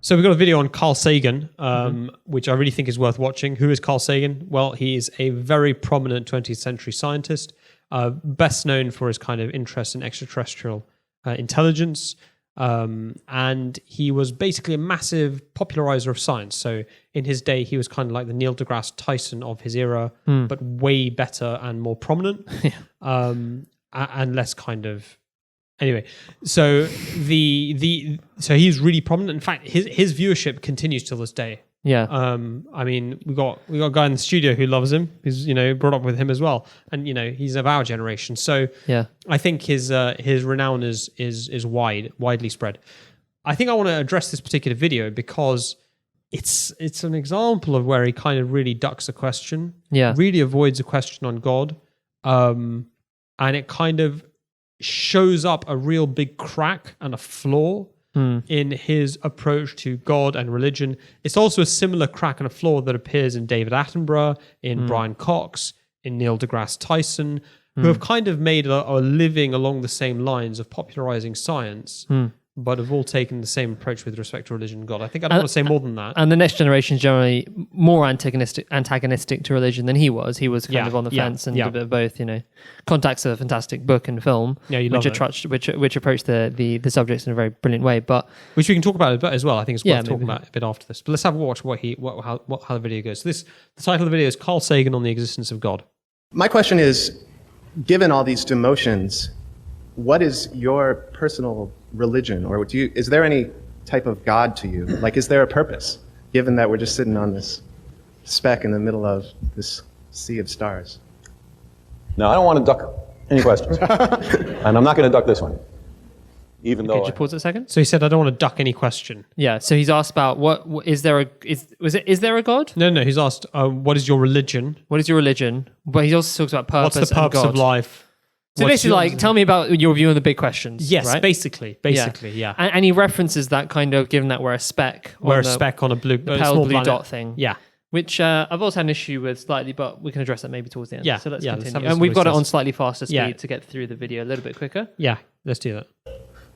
So we've got a video on Carl Sagan, which I really think is worth watching. Who is Carl Sagan? Well, he is a very prominent 20th century scientist, best known for his kind of interest in extraterrestrial intelligence. And he was basically a massive popularizer of science. So in his day, he was kind of like the Neil deGrasse Tyson of his era, but way better and more prominent, and less kind of... Anyway, so so he's really prominent. In fact, his viewership continues till this day. Yeah. I mean, we got a guy in the studio who loves him, who's brought up with him as well, and he's of our generation. So yeah, I think his renown is widely spread. I think I want to address this particular video because it's an example of where he kind of really ducks a question. Yeah. Really avoids a question on God, and it kind of shows up a real big crack and a flaw in his approach to God and religion. It's also a similar crack and a flaw that appears in David Attenborough, in Brian Cox, in Neil deGrasse Tyson, who have kind of made a living along the same lines of popularizing science, but have all taken the same approach with respect to religion and God. I think I don't want to say more than that. And the next generation is generally more antagonistic to religion than he was. He was kind of on the fence and a bit of both. Contact's a fantastic book and film, which approach the subjects in a very brilliant way. But which we can talk about a bit as well. I think it's worth talking about a bit after this. But let's have a watch how the video goes. So the title of the video is Carl Sagan on the Existence of God. My question is, given all these demotions, what is your personal religion, or is there any type of God to you? Like, is there a purpose, given that we're just sitting on this speck in the middle of this sea of stars? No, I don't want to duck any questions, and I'm not going to duck this one, even though. Could you pause a second? So he said, "I don't want to duck any question." Yeah. So he's asked about is there a God? No. He's asked, "What is your religion? What is your religion?" But he also talks about purpose. What's the purpose of life? So basically, tell me about your view on the big questions. Yes, right? basically, yeah. And he references that kind of, given that we're a speck. We're a speck on a blue, pale blue planet. dot thing. Yeah. Which I've also had an issue with slightly, but we can address that maybe towards the end. Yeah. So let's continue. continue. And we've got it on slightly faster speed to get through the video a little bit quicker. Yeah, let's do that.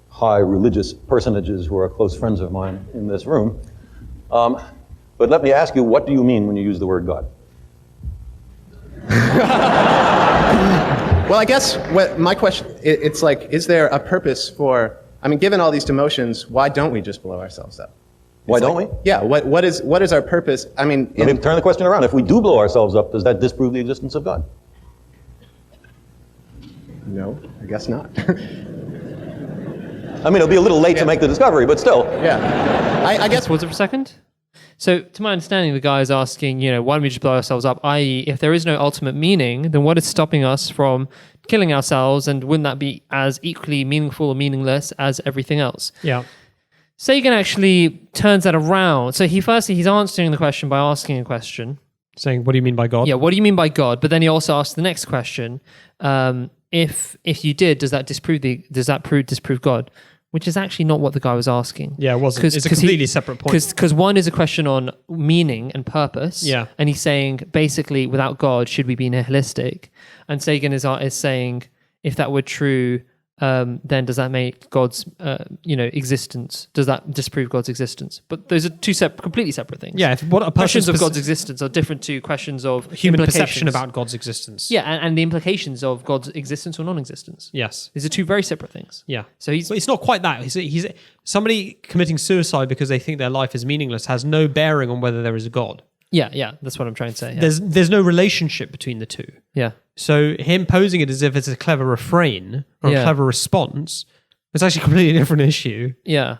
High religious personages who are close friends of mine in this room. But let me ask you, what do you mean when you use the word God? Well, I guess my question, it's like, is there a purpose for, given all these demotions, why don't we just blow ourselves up? Why don't we? Yeah, what is our purpose? Let me turn the question around. If we do blow ourselves up, does that disprove the existence of God? No, I guess not. It'll be a little late to make the discovery, but still. Yeah. I guess... Pause it for a second. So, to my understanding, the guy is asking, why don't we just blow ourselves up? I.e., if there is no ultimate meaning, then what is stopping us from killing ourselves? And wouldn't that be as equally meaningful or meaningless as everything else? Yeah. Sagan actually turns that around. So he's answering the question by asking a question. Saying, what do you mean by God? Yeah, what do you mean by God? But then he also asks the next question. If you did, does that disprove God? Which is actually not what the guy was asking. Yeah, it wasn't. It's a completely separate point. Because one is a question on meaning and purpose. Yeah. And he's saying, basically, without God, should we be nihilistic? And Sagan is saying, if that were true, then does that make God's existence? Does that disprove God's existence? But those are two completely separate things. Yeah, questions of God's existence are different to questions of human perception about God's existence. Yeah, and the implications of God's existence or non-existence. Yes, these are two very separate things. Yeah. So it's not quite that. He's somebody committing suicide because they think their life is meaningless has no bearing on whether there is a God. Yeah, that's what I'm trying to say. Yeah. There's no relationship between the two. Yeah. So him posing it as if it's a clever refrain or a clever response, it's actually a completely different issue. Yeah.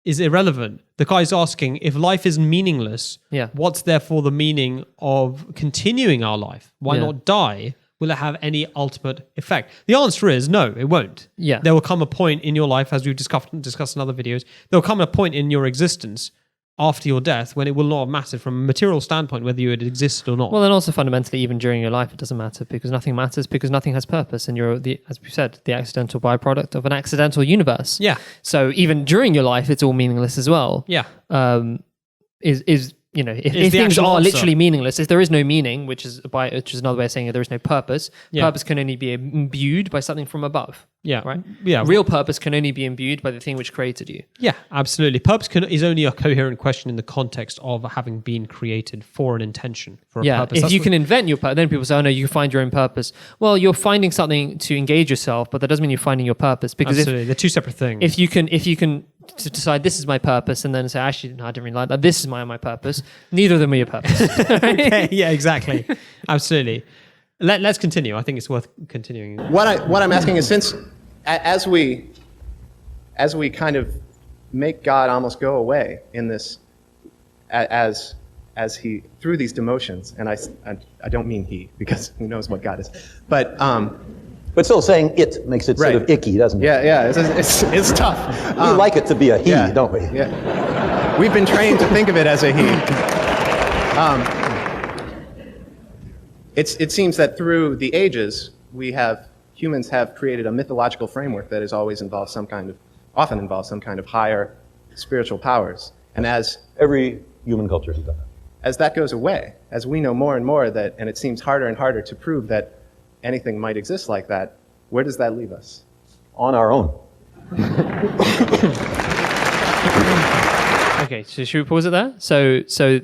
Is irrelevant. The guy's asking, if life is meaningless, what's therefore the meaning of continuing our life? Why not die? Will it have any ultimate effect? The answer is no, it won't. Yeah. There will come a point in your life, as we've discussed in other videos, there will come a point in your existence after your death when it will not have mattered from a material standpoint whether you had existed or not. Well, and also fundamentally, even during your life, it doesn't matter because nothing matters because nothing has purpose, and you're as we said, the accidental byproduct of an accidental universe. Yeah. So even during your life, it's all meaningless as well. Yeah. Is if the things actual are answer. literally meaningless, if there is no meaning, which is another way of saying it, there is no purpose. Yeah. Purpose can only be imbued by something from above. Yeah. Right. Yeah. Real purpose can only be imbued by the thing which created you. Yeah, absolutely. Purpose is only a coherent question in the context of having been created for an intention, for a purpose. If That's you what- can invent your purpose, then people say, "Oh no, you can find your own purpose." Well, you're finding something to engage yourself, but that doesn't mean you're finding your purpose. Because absolutely, they're two separate things. if you can to decide this is my purpose, and then say, "Actually, no, I didn't really like that. This is my purpose." Neither of them are your purpose. Okay, yeah, exactly, absolutely. Let's continue. I think it's worth continuing. What I'm asking is, since as we kind of make God almost go away in this, as he through these demotions, and I don't mean he, because who knows what God is, but still saying it makes it sort of Right. icky, doesn't it? yeah, it's tough. We like it to be a he, don't we? Yeah, we've been trained to think of it as a he. It seems that through the ages, humans have created a mythological framework that has often involved some kind of higher spiritual powers. And as Every human culture has done that. as that goes away, as we know more and more that, and it seems harder and harder to prove that anything might exist like that, where does that leave us? On our own. Okay, so should we pause it there? So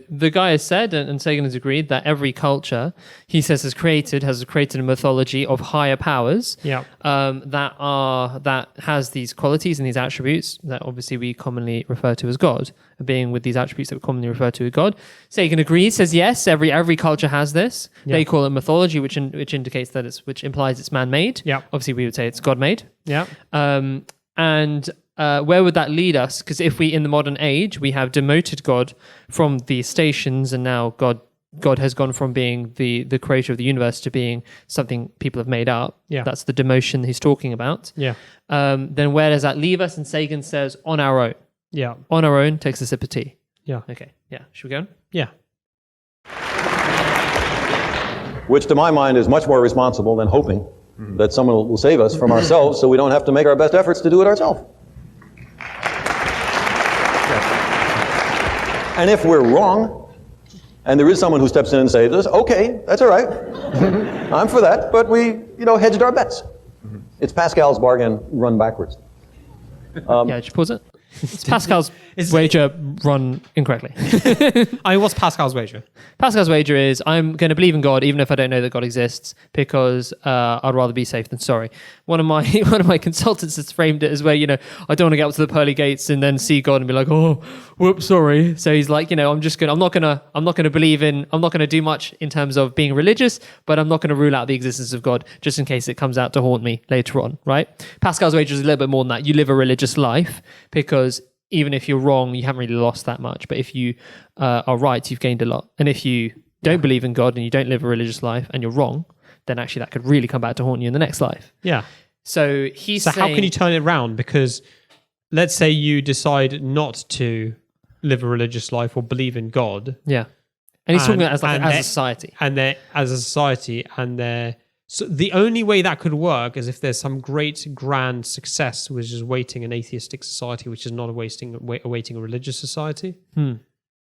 the guy has said, and Sagan has agreed, that every culture, he says, has created a mythology of higher powers. Yeah. That has these qualities and these attributes that obviously we commonly refer to as God, being with these attributes that we commonly refer to as God. Sagan agrees, says yes, every culture has this. Yeah. They call it mythology, which indicates that which implies it's man-made. Yeah. Obviously, we would say it's God-made. Yeah. Where would that lead us? Because if we, in the modern age, we have demoted God from the stations, and now God has gone from being the creator of the universe to being something people have made up. Yeah. That's the demotion he's talking about. Yeah. Then where does that leave us? And Sagan says, on our own. Yeah. On our own, takes a sip of tea. Yeah. Okay. Yeah. Should we go on? Yeah. Which to my mind is much more responsible than hoping that someone will save us from ourselves so we don't have to make our best efforts to do it ourselves. And if we're wrong, and there is someone who steps in and saves us, okay, that's all right. I'm for that, but we, hedged our bets. It's Pascal's bargain run backwards. Yeah, just pause it. It's Pascal's wager run incorrectly. What's Pascal's wager? Pascal's wager is I'm going to believe in God even if I don't know that God exists because I'd rather be safe than sorry. One of my consultants has framed it as where I don't want to get up to the pearly gates and then see God and be like, oh, whoops, sorry. So he's like, I'm not gonna believe in, I'm not gonna do much in terms of being religious, but I'm not gonna rule out the existence of God just in case it comes out to haunt me later on, right? Pascal's wager is a little bit more than that. You live a religious life because even if you're wrong, you haven't really lost that much. But if you are right, you've gained a lot. And if you don't believe in God and you don't live a religious life and you're wrong, then actually that could really come back to haunt you in the next life. Yeah. So he's So saying, how can you turn it around? Because let's say you decide not to live a religious life or believe in God. yeah. And he's talking And- about as and a society. And they're as a society, and they're so the only way that could work is if there's some great grand success which is awaiting an atheistic society, which is not awaiting a religious society,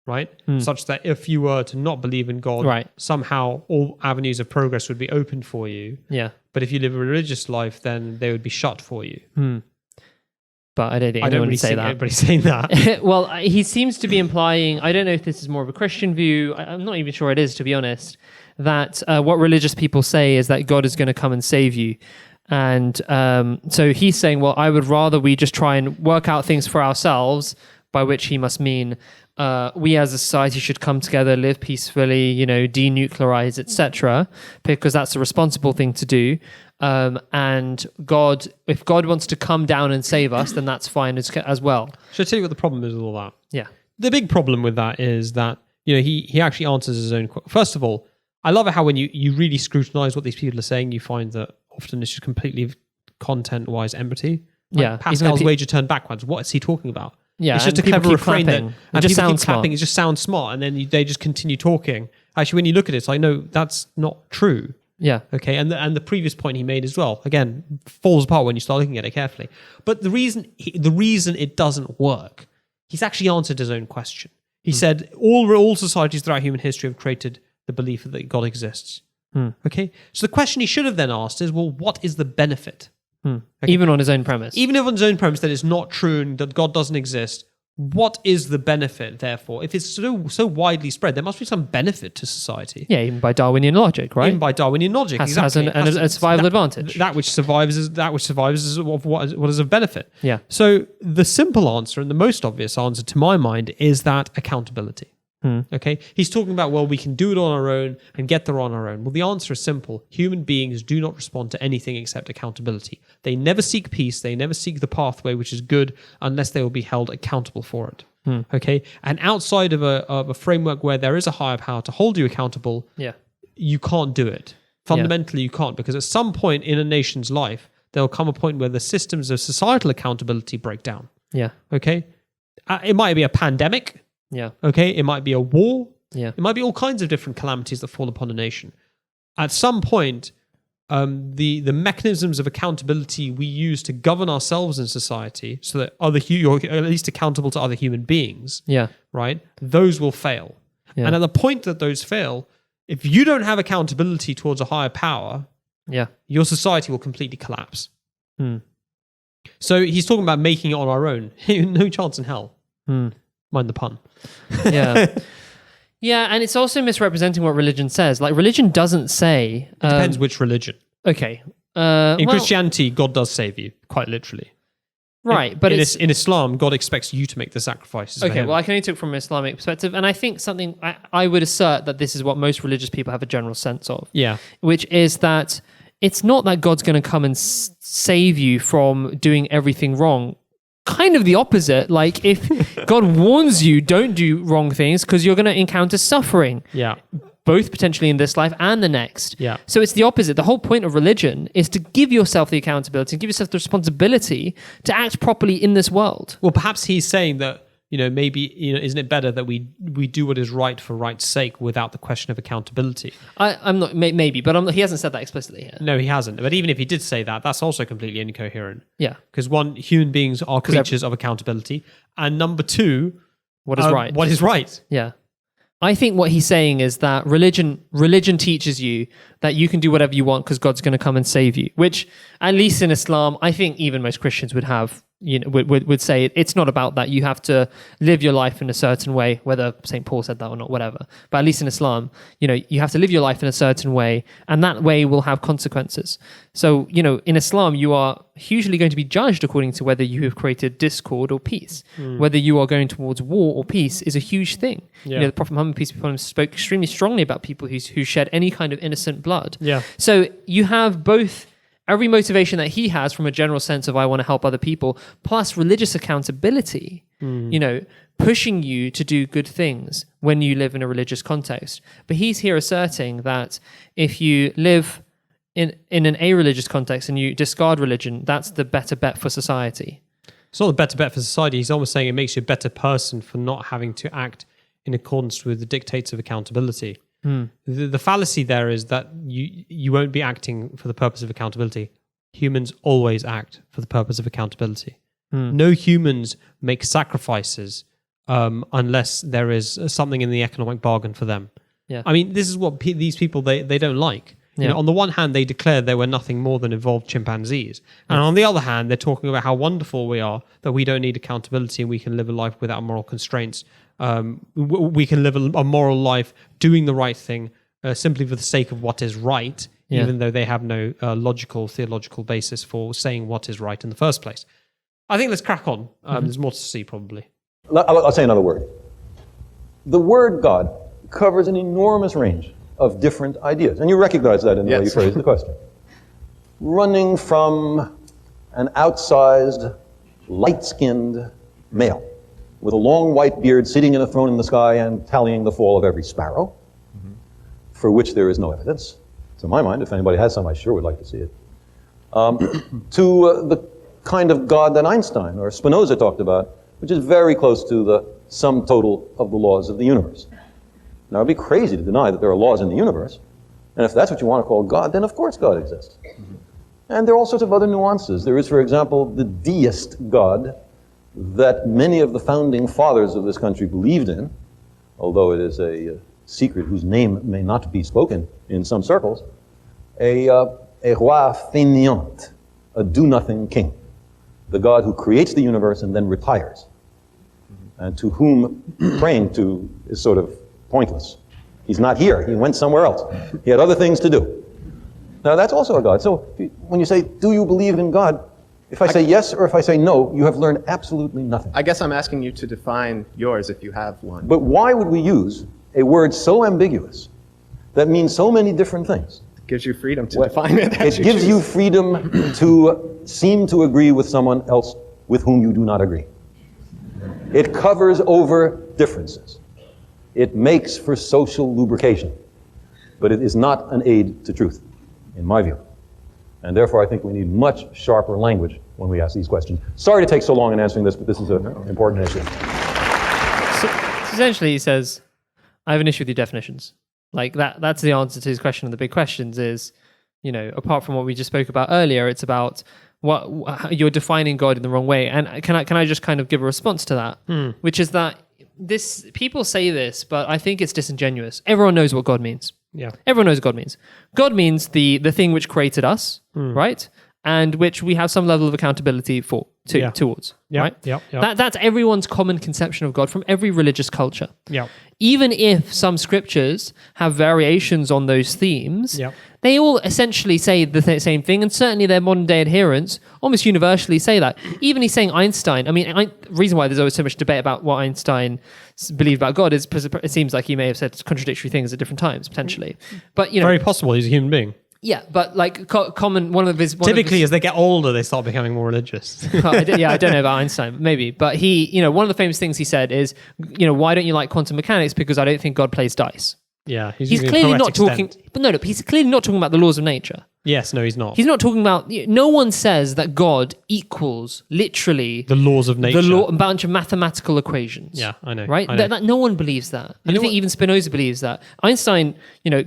right? Such that if you were to not believe in God, Right. somehow all avenues of progress would be open for you. Yeah. But if you live a religious life, then they would be shut for you. But I don't think I don't anyone really would say see that. anybody saying that. Well, he seems to be implying, I don't know if this is more of a Christian view, I'm not even sure it is, to be honest, that what religious people say is that God is going to come and save you. And so he's saying, well, I would rather we just try and work out things for ourselves, by which he must mean we as a society should come together, live peacefully, denuclearize, etc., because that's a responsible thing to do. And God, if God wants to come down and save us, then that's fine as well. Should I tell you what the problem is with all that? Yeah. The big problem with that is that, he actually answers his own. First of all, I love it how when you really scrutinize what these people are saying, you find that often it's just completely content-wise empty. Like Yeah. Pascal's wager turned backwards. What is he talking about? Yeah, It's just a and people clever keep refrain that clapping. It and just people sounds keep clapping. smart. It just sounds smart, and then they just continue talking. Actually, when you look at it, it's like, no, that's not true. Yeah. Okay, and the previous point he made as well, again, falls apart when you start looking at it carefully. But the reason it doesn't work, he's actually answered his own question. He said all societies throughout human history have created the belief that God exists. Okay, so the question he should have then asked is, well, what is the benefit? Okay. Even on his own premise. Even if on his own premise that it's not true and that God doesn't exist, what is the benefit, therefore? If it's so widely spread, there must be some benefit to society. Yeah, even by Darwinian logic, right? Even by Darwinian logic, has exactly. a survival advantage. That which survives is what is of benefit. Yeah. So the simple answer and the most obvious answer to my mind is that accountability. Okay, he's talking about, well, we can do it on our own and get there on our own. Well, the answer is simple. Human beings do not respond to anything except accountability. They never seek peace. They never seek the pathway which is good unless they will be held accountable for it. Okay, and outside of a framework where there is a higher power to hold you accountable, you can't do it. Fundamentally, you can't, because at some point in a nation's life, there will come a point where the systems of societal accountability break down. Yeah. Okay, it might be a pandemic. Yeah. Okay, it might be a war. Yeah. It might be all kinds of different calamities that fall upon a nation. At some point, the mechanisms of accountability we use to govern ourselves in society, so that you're at least accountable to other human beings, right? Those will fail. Yeah. And at the point that those fail, if you don't have accountability towards a higher power, your society will completely collapse. So he's talking about making it on our own. No chance in hell. Mind the pun. Yeah, and it's also misrepresenting what religion says. Like, religion doesn't say... It depends which religion. Okay. In Christianity, God does save you, quite literally. Right, but in Islam, God expects you to make the sacrifices. Okay, well, I can only talk from an Islamic perspective, and I think something... I would assert that this is what most religious people have a general sense of. Yeah. Which is that it's not that God's going to come and save you from doing everything wrong. Kind of the opposite. Like, if God warns you, don't do wrong things because you're going to encounter suffering. Yeah. Both potentially in this life and the next. Yeah. So it's the opposite. The whole point of religion is to give yourself the accountability and give yourself the responsibility to act properly in this world. Well, perhaps he's saying that, maybe, isn't it better that we do what is right for right's sake without the question of accountability? I'm not, maybe, but he hasn't said that explicitly here. No, he hasn't. But even if he did say that, that's also completely incoherent. Yeah. Because one, human beings are creatures of accountability. And number two, what is right? What is right? Yeah. I think what he's saying is that religion teaches you that you can do whatever you want because God's going to come and save you, which at least in Islam, I think even most Christians would have, would say it's not about that. You have to live your life in a certain way, whether St. Paul said that or not, whatever. But at least in Islam, you have to live your life in a certain way, and that way will have consequences. So, in Islam, you are hugely going to be judged according to whether you have created discord or peace. Whether you are going towards war or peace is a huge thing. Yeah. The Prophet Muhammad, peace be upon him, spoke extremely strongly about people who shed any kind of innocent blood. Yeah. So you have both every motivation that he has from a general sense of I want to help other people, plus religious accountability, pushing you to do good things when you live in a religious context. But he's here asserting that if you live in an a-religious context and you discard religion, that's the better bet for society. It's not the better bet for society. He's almost saying it makes you a better person for not having to act in accordance with the dictates of accountability. The fallacy there is that you won't be acting for the purpose of accountability. Humans always act for the purpose of accountability. No humans make sacrifices unless there is something in the economic bargain for them. Yeah. I mean, this is what these people, they don't like. On the one hand, they declare they were nothing more than evolved chimpanzees. And on the other hand, they're talking about how wonderful we are, that we don't need accountability and we can live a life without moral constraints. We can live a moral life doing the right thing simply for the sake of what is right, even though they have no logical, theological basis for saying what is right in the first place. I think let's crack on. There's more to see, probably. I'll say another word. The word God covers an enormous range of different ideas. And you recognize that in the way you phrased the question. Running from an outsized, light-skinned male with a long white beard sitting in a throne in the sky and tallying the fall of every sparrow, for which there is no evidence. To my mind, if anybody has some, I sure would like to see it. To the kind of God that Einstein or Spinoza talked about, which is very close to the sum total of the laws of the universe. Now, it'd be crazy to deny that there are laws in the universe. And if that's what you want to call God, then of course God exists. And there are all sorts of other nuances. There is, for example, the deist God that many of the founding fathers of this country believed in, although it is a secret whose name may not be spoken in some circles, a roi fainéant, a do-nothing king, the God who creates the universe and then retires, and to whom praying to is sort of pointless. He's not here. He went somewhere else. He had other things to do. Now, that's also a God. So when you say, do you believe in God? If I say yes or if I say no, you have learned absolutely nothing. I guess I'm asking you to define yours if you have one. But why would we use a word so ambiguous that means so many different things? It gives you freedom to define it. It gives you freedom to seem to agree with someone else with whom you do not agree. It covers over differences. It makes for social lubrication. But it is not an aid to truth, in my view. And therefore, I think we need much sharper language when we ask these questions. Sorry to take so long in answering this, but this is an important issue. So essentially, he says, I have an issue with your definitions. Like that's the answer to his question of the big questions is, apart from what we just spoke about earlier, it's about what you're defining God in the wrong way. And can I just kind of give a response to that? Which is that people say this, but I think it's disingenuous. Everyone knows what God means. Yeah. Everyone knows what God means. God means the thing which created us, right? And which we have some level of accountability towards, right? Yeah. That's everyone's common conception of God from every religious culture. Yeah. Even if some scriptures have variations on those themes, they all essentially say the same thing, and certainly their modern day adherents almost universally say that. Even he's saying Einstein, the reason why there's always so much debate about what Einstein believed about God is because it seems like he may have said contradictory things at different times, potentially. But, very possible, he's a human being. Yeah, but like common Typically, as they get older, they start becoming more religious. I don't know about Einstein, maybe, but he, one of the famous things he said is, why don't you like quantum mechanics? Because I don't think God plays dice. Yeah, he's clearly not talking. But no, he's clearly not talking about the laws of nature. Yes, no, he's not. He's not talking about. No one says that God equals literally the laws of nature, a bunch of mathematical equations. Yeah, I know. Right? I know. No one believes that. I think even Spinoza believes that. Einstein,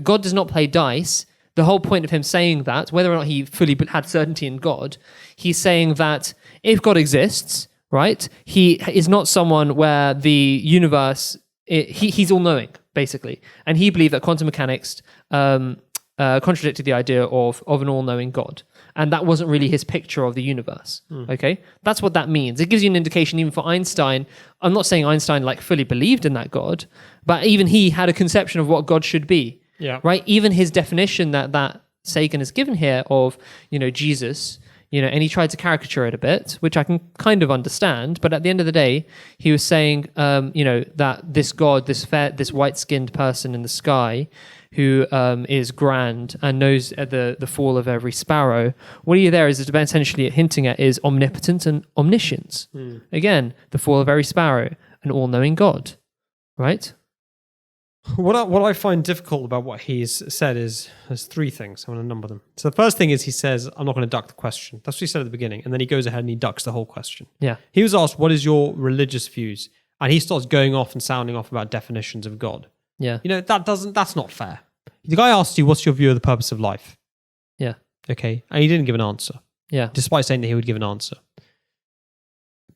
God does not play dice. The whole point of him saying that, whether or not he fully had certainty in God, he's saying that if God exists, right, he is not someone where the universe, he's all-knowing, basically. And he believed that quantum mechanics contradicted the idea of an all-knowing God. And that wasn't really his picture of the universe, okay? That's what that means. It gives you an indication even for Einstein. I'm not saying Einstein fully believed in that God, but even he had a conception of what God should be. Yeah. Right. Even his definition that Sagan has given here of, Jesus, and he tried to caricature it a bit, which I can kind of understand. But at the end of the day, he was saying, that this God, this white-skinned person in the sky who is grand and knows the fall of every sparrow. What he there is essentially hinting at is omnipotence and omniscience. Again, the fall of every sparrow, an all-knowing God. Right? What I find difficult about what he's said is there's three things. I'm going to number them. So the first thing is he says, I'm not going to duck the question. That's what he said at the beginning. And then he goes ahead and he ducks the whole question. Yeah. He was asked, what is your religious views? And he starts going off and sounding off about definitions of God. Yeah. That's not fair. The guy asked you, what's your view of the purpose of life? Yeah. Okay. And he didn't give an answer. Yeah. Despite saying that he would give an answer.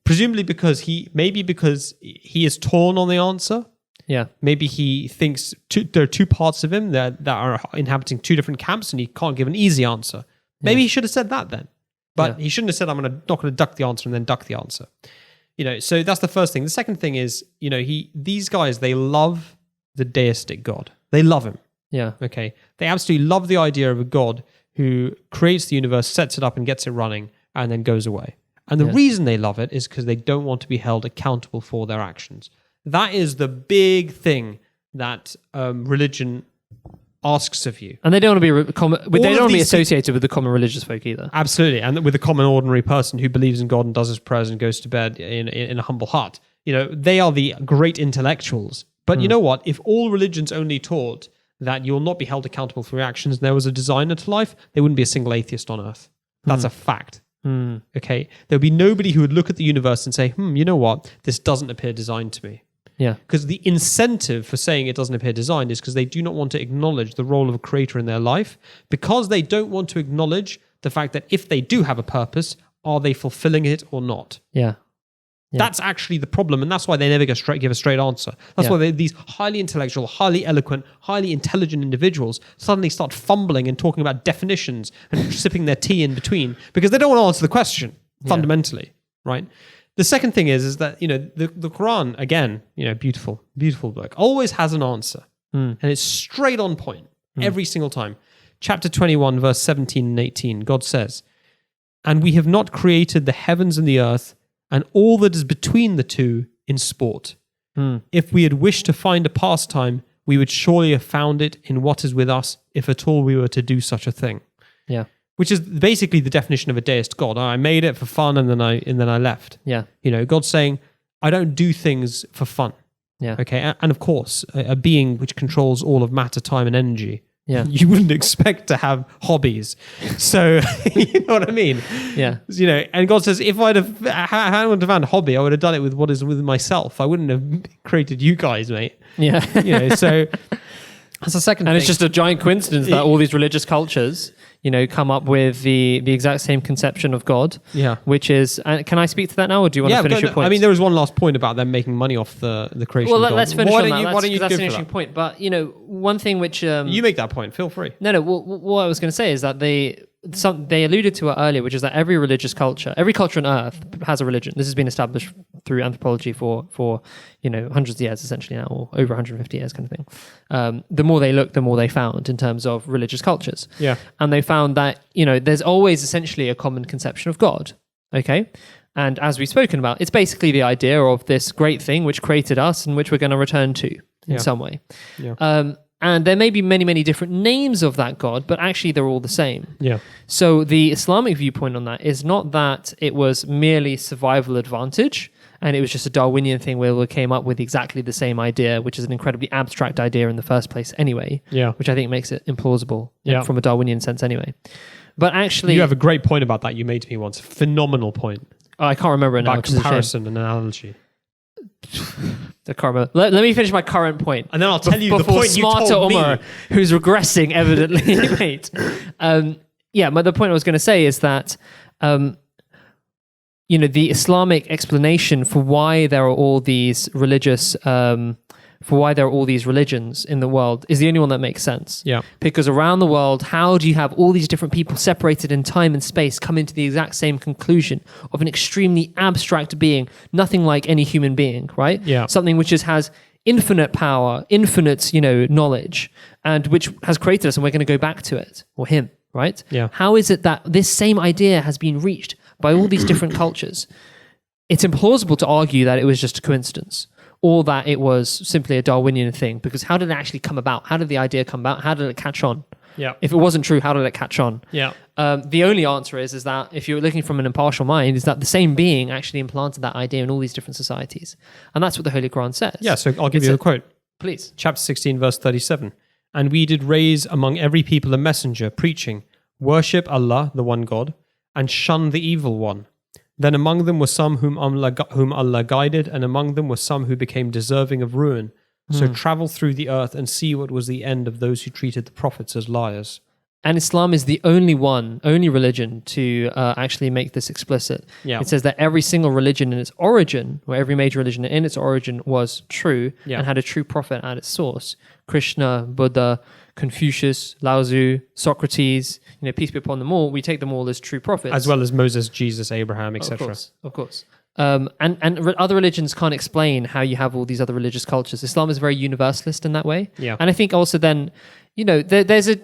Presumably because he is torn on the answer. Yeah. Maybe he thinks there are two parts of him that are inhabiting two different camps and he can't give an easy answer. Maybe he should have said that then. But he shouldn't have said, I'm not going to duck the answer and then duck the answer. So that's the first thing. The second thing is, these guys, they love the deistic God. They love him. Yeah. Okay. They absolutely love the idea of a God who creates the universe, sets it up and gets it running and then goes away. And the reason they love it is because they don't want to be held accountable for their actions. That is the big thing that religion asks of you. And they don't want to be associated with the common religious folk either. Absolutely. And with the common ordinary person who believes in God and does his prayers and goes to bed in a humble hut. They are the great intellectuals. But you know what? If all religions only taught that you'll not be held accountable for your actions and there was a designer to life, there wouldn't be a single atheist on earth. That's a fact. Okay? There would be nobody who would look at the universe and say, you know what? This doesn't appear designed to me. Yeah. Because the incentive for saying it doesn't appear designed is because they do not want to acknowledge the role of a creator in their life, because they don't want to acknowledge the fact that if they do have a purpose, are they fulfilling it or not? Yeah. That's actually the problem, and that's why they never give a straight answer. That's why these highly intellectual, highly eloquent, highly intelligent individuals suddenly start fumbling and talking about definitions and sipping their tea in between because they don't want to answer the question fundamentally, right? The second thing is that the Quran, again, beautiful book, always has an answer, and it's straight on point every single time. Chapter 21, verse 17 and 18, God says, "And we have not created the heavens and the earth and all that is between the two in sport. If we had wished to find a pastime, we would surely have found it in what is with us, if at all we were to do such a thing." Yeah. Which is basically the definition of a deist God. I made it for fun and then I left. Yeah. God's saying, I don't do things for fun. Yeah. Okay. And of course, a being which controls all of matter, time, and energy. Yeah. You wouldn't expect to have hobbies. So, you know what I mean? Yeah. And God says, if I would have found a hobby, I would have done it with what is with myself. I wouldn't have created you guys, mate. Yeah. So that's the second thing. And it's just a giant coincidence that all these religious cultures, come up with the exact same conception of God. Yeah. Which is, can I speak to that now, or do you want to finish your point? I mean, there was one last point about them making money off the creation of God. Well, let's finish on that. Why don't you that's give an interesting point. But, one thing which... you make that point. Feel free. No. What I was going to say is that they alluded to it earlier, which is that every religious culture, every culture on Earth has a religion. This has been established through anthropology for hundreds of years, essentially now, or over 150 years kind of thing. The more they looked, the more they found in terms of religious cultures. Yeah. And they found that, there's always essentially a common conception of God. Okay. And as we've spoken about, it's basically the idea of this great thing which created us and which we're going to return to in some way. Yeah. And there may be many, many different names of that God, but actually they're all the same. Yeah. So the Islamic viewpoint on that is not that it was merely survival advantage, and it was just a Darwinian thing where we came up with exactly the same idea, which is an incredibly abstract idea in the first place anyway, which I think makes it implausible from a Darwinian sense anyway. But actually... You have a great point about that you made to me once. Phenomenal point. I can't remember it now. About comparison and analogy. I can't remember. Let me finish my current point. And then I'll tell you the point you told Umar, me. Who's regressing evidently. Wait. But the point I was going to say is that, the Islamic explanation for why there are all these religions in the world is the only one that makes sense. Yeah. Because around the world, how do you have all these different people separated in time and space come into the exact same conclusion of an extremely abstract being, nothing like any human being, right? Yeah. Something which has infinite power, infinite, knowledge, and which has created us, and we're going to go back to it, or him, right? Yeah. How is it that this same idea has been reached by all these different cultures? It's implausible to argue that it was just a coincidence, or that it was simply a Darwinian thing, because how did it actually come about? How did the idea come about? How did it catch on? Yeah. If it wasn't true, how did it catch on? Yeah. The only answer is that if you're looking from an impartial mind, is that the same being actually implanted that idea in all these different societies. And that's what the Holy Quran says. Yeah, so I'll give you a quote. Please. Chapter 16, verse 37. "And we did raise among every people a messenger, preaching, worship Allah, the one God, and shun the evil one. Then among them were some whom Allah guided, and among them were some who became deserving of ruin. So travel through the earth and see what was the end of those who treated the prophets as liars." And Islam is the only religion to actually make this explicit. Yeah. It says that every single religion in its origin, or every major religion in its origin, was true and had a true prophet at its source. Krishna, Buddha, Confucius, Lao Tzu, Socrates, peace be upon them all. We take them all as true prophets. As well as Moses, Jesus, Abraham, etc. Of course. And other religions can't explain how you have all these other religious cultures. Islam is very universalist in that way. Yeah. And I think also then, there's a...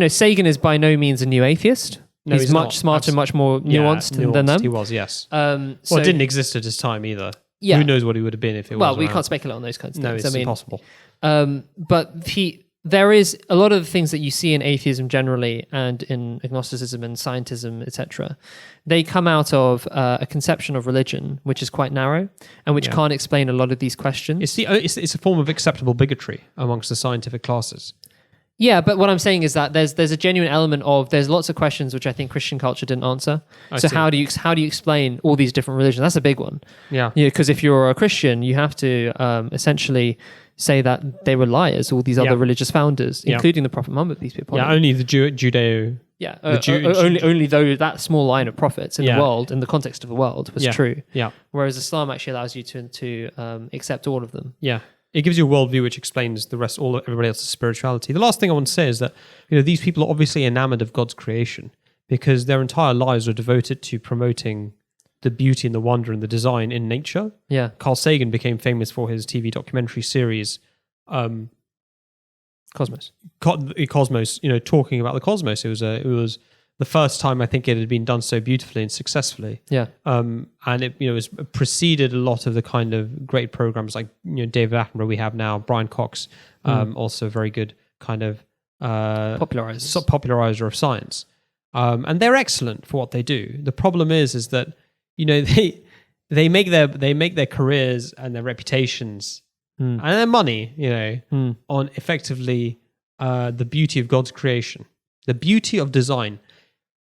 Sagan is by no means a new atheist. No, he's much smarter, much more nuanced than them. He was, yes. It didn't exist at his time either. Yeah. Who knows what he would have been if it was Well, we around. Can't speculate on those kinds of things. No, it's impossible. But there is a lot of the things that you see in atheism generally and in agnosticism and scientism, etc. They come out of a conception of religion which is quite narrow and which can't explain a lot of these questions. It's a form of acceptable bigotry amongst the scientific classes. Yeah, but what I'm saying is that there's a genuine element of there's lots of questions which I think Christian culture didn't answer. So how do you explain all these different religions? That's a big one. Yeah. Because if you're a Christian, you have to essentially say that they were liars, all these other religious founders, including the Prophet Muhammad, peace be upon him. Only the Judeo Yeah, The Jew- only though that small line of prophets in Yeah. the world, in the context of the world, was Yeah. true. Yeah. Whereas Islam actually allows you to accept all of them. Yeah. It gives you a worldview which explains the rest, everybody else's spirituality. The last thing I want to say is that, these people are obviously enamored of God's creation because their entire lives are devoted to promoting the beauty and the wonder and the design in nature. Yeah. Carl Sagan became famous for his TV documentary series, Cosmos. Cosmos, talking about the cosmos. It was the first time I think it had been done so beautifully and successfully. Yeah. And it, was preceded a lot of the kind of great programs like, David Attenborough we have now, Brian Cox, also very good kind of popularizer of science. And they're excellent for what they do. The problem is that, they make their careers and their reputations and their money, on effectively the beauty of God's creation, the beauty of design.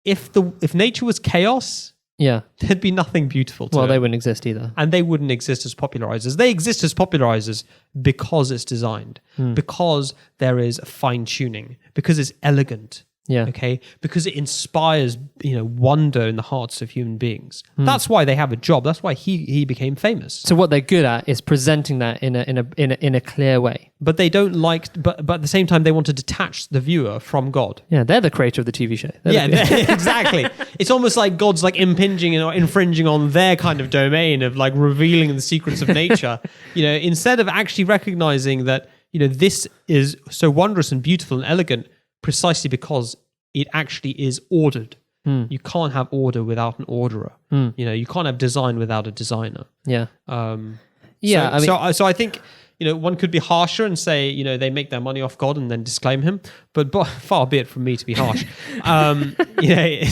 If nature was chaos, there'd be nothing beautiful to it. They wouldn't exist either. And they wouldn't exist as popularizers. They exist as popularizers because it's designed, because there is fine tuning, because it's elegant. Yeah. Okay. Because it inspires, wonder in the hearts of human beings. That's why they have a job. That's why he became famous. So what they're good at is presenting that in a clear way. But they don't but at the same time they want to detach the viewer from God. Yeah, they're the creator of the TV show. Exactly. It's almost like God's like impinging or infringing on their kind of domain of like revealing the secrets of nature. Instead of actually recognizing that, this is so wondrous and beautiful and elegant precisely because it actually is ordered. You can't have order without an orderer. You can't have design without a designer. Yeah. So I think, one could be harsher and say, they make their money off God and then disclaim him. But far be it from me to be harsh.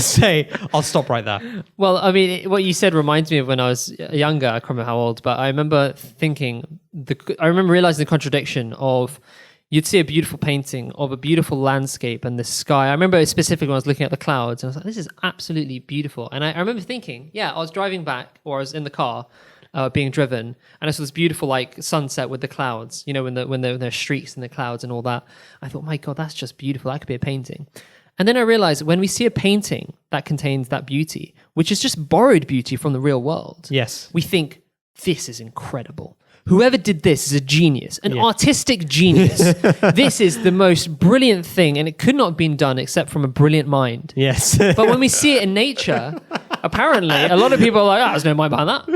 Say, I'll stop right there. Well, I mean, what you said reminds me of when I was younger. I can't remember how old, but I remember realizing the contradiction of, you'd see a beautiful painting of a beautiful landscape and the sky. I remember specifically when I was looking at the clouds and I was like, this is absolutely beautiful. And I remember thinking, I was driving back, or I was in the car being driven, and I saw this beautiful like sunset with the clouds, when there's streaks in the clouds and all that. I thought, my God, that's just beautiful. That could be a painting. And then I realized when we see a painting that contains that beauty, which is just borrowed beauty from the real world, yes, we think, this is incredible. Whoever did this is a genius, an artistic genius. This is the most brilliant thing, and it could not have been done except from a brilliant mind. Yes. But when we see it in nature, apparently, a lot of people are like, there's no mind behind that.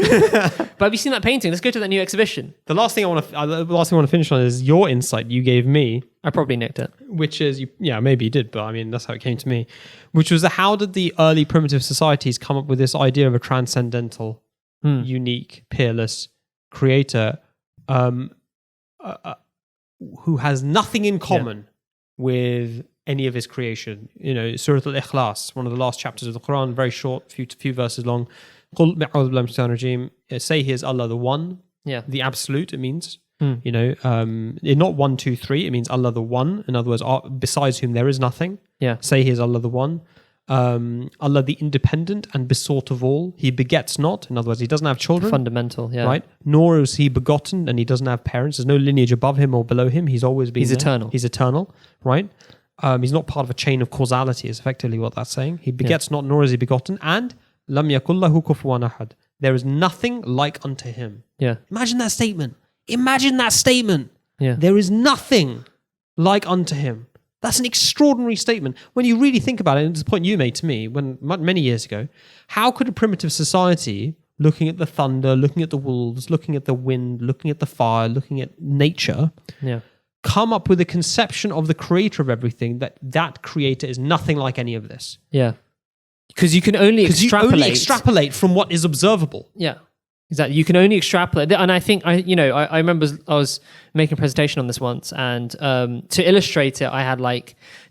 But have you seen that painting? Let's go to that new exhibition. The last thing I want to finish on is your insight you gave me. I probably nicked it. Which is, maybe you did, but I mean, that's how it came to me. Which was how did the early primitive societies come up with this idea of a transcendental, unique, peerless creator who has nothing in common with any of his creation. Surah Al-Ikhlas, one of the last chapters of the Quran, very short, few verses long. Say he is Allah the One, the Absolute, it means. Not 1, 2, 3, it means Allah the One. In other words, besides whom there is nothing. Say he is Allah the One. Allah the Independent and besought of all. He begets not. In other words, he doesn't have children. Fundamental, right? Nor is he begotten, and he doesn't have parents. There's no lineage above him or below him. He's always been. He's eternal. He's eternal, right? He's not part of a chain of causality. Is effectively what that's saying. He begets not, nor is he begotten, and lam yakul lahu kufuwan ahad. There is nothing like unto him. Imagine that statement. There is nothing like unto him. That's an extraordinary statement. When you really think about it, and it's the point you made to me many years ago, how could a primitive society, looking at the thunder, looking at the wolves, looking at the wind, looking at the fire, looking at nature, come up with a conception of the creator of everything that creator is nothing like any of this? Because you can only extrapolate. You only extrapolate from what is observable. Exactly. You can only extrapolate. And I think, I remember I was making a presentation on this once, and to illustrate it, I had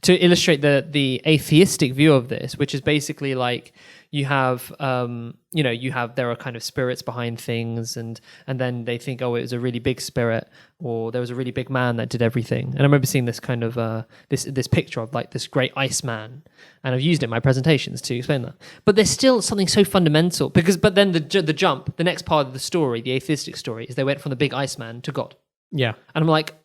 to illustrate the atheistic view of this, which is basically like you have, there are kind of spirits behind things, and then they think, oh, it was a really big spirit, or there was a really big man that did everything. And I remember seeing this kind of, this picture of like this great ice man, and I've used it in my presentations to explain that. But there's still something so fundamental, but then the next part of the story, the atheistic story, is they went from the big ice man to God. And I'm like,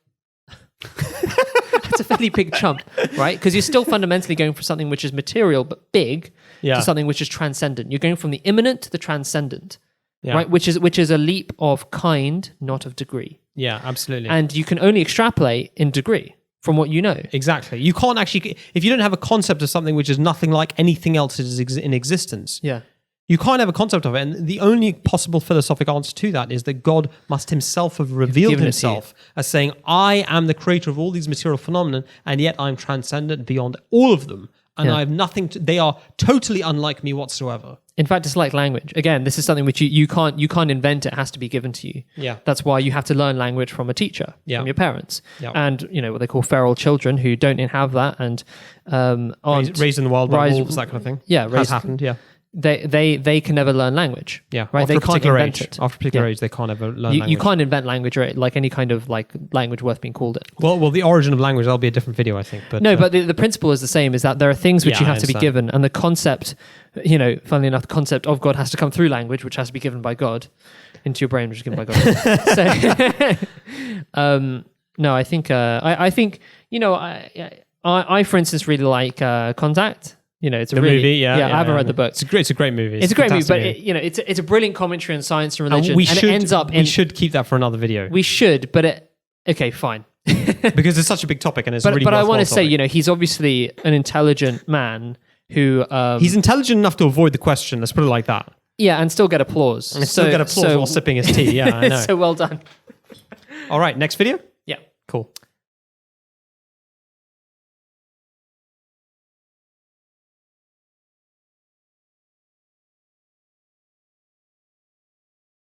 That's a fairly big jump, right? Because you're still fundamentally going from something which is material but big Yeah. to something which is transcendent. You're going from the immanent to the transcendent, Yeah. right? Which is a leap of kind, not of degree. Yeah, absolutely. And you can only extrapolate in degree from what you know. Exactly. You can't actually, if you don't have a concept of something which is nothing like anything else that is in existence, Yeah. you can't have a concept of it. And the only possible philosophical answer to that is that God must himself have revealed given it to himself as saying, I am the creator of all these material phenomena, and yet I'm transcendent beyond all of them. And Yeah. I have nothing to, they are totally unlike me whatsoever. In fact, it's like language. Again, this is something which you can't invent. It has to be given to you. Yeah. That's why you have to learn language from a teacher, Yeah. from your parents, Yeah. and what they call feral children who don't have that and aren't Raised in the wild by raised- wolves, that kind of thing. Yeah, Has raised- happened, yeah. They can never learn language. Yeah, right. After They a can't particular invent age, it. after a particular Yeah. age, they can't ever learn You language. can't invent language, right? Like any kind of like language worth being called it. Well, the origin of language, that'll be a different video, I think. But No, but the principle is the same, is that there are things which Yeah, you I have to be understand. given, and the concept, funnily enough, the concept of God has to come through language, which has to be given by God into your brain, which is given by God. So, no, I think, I, for instance, really like Contact. It's a the really, movie, yeah. I haven't read the book. It's a great movie. It's a great movie, but fantastic it's a brilliant commentary on science and movie. religion, And we and should, it ends up in. we should keep that for another video We should, but okay, fine. because it's such a big topic and it's But really. but I want to say, he's obviously an intelligent man who. He's intelligent enough to avoid the question. Let's put it like that. Yeah, and still get applause. And still get applause while sipping his tea. Yeah, I know. So well done. All right, next video. Yeah. Cool.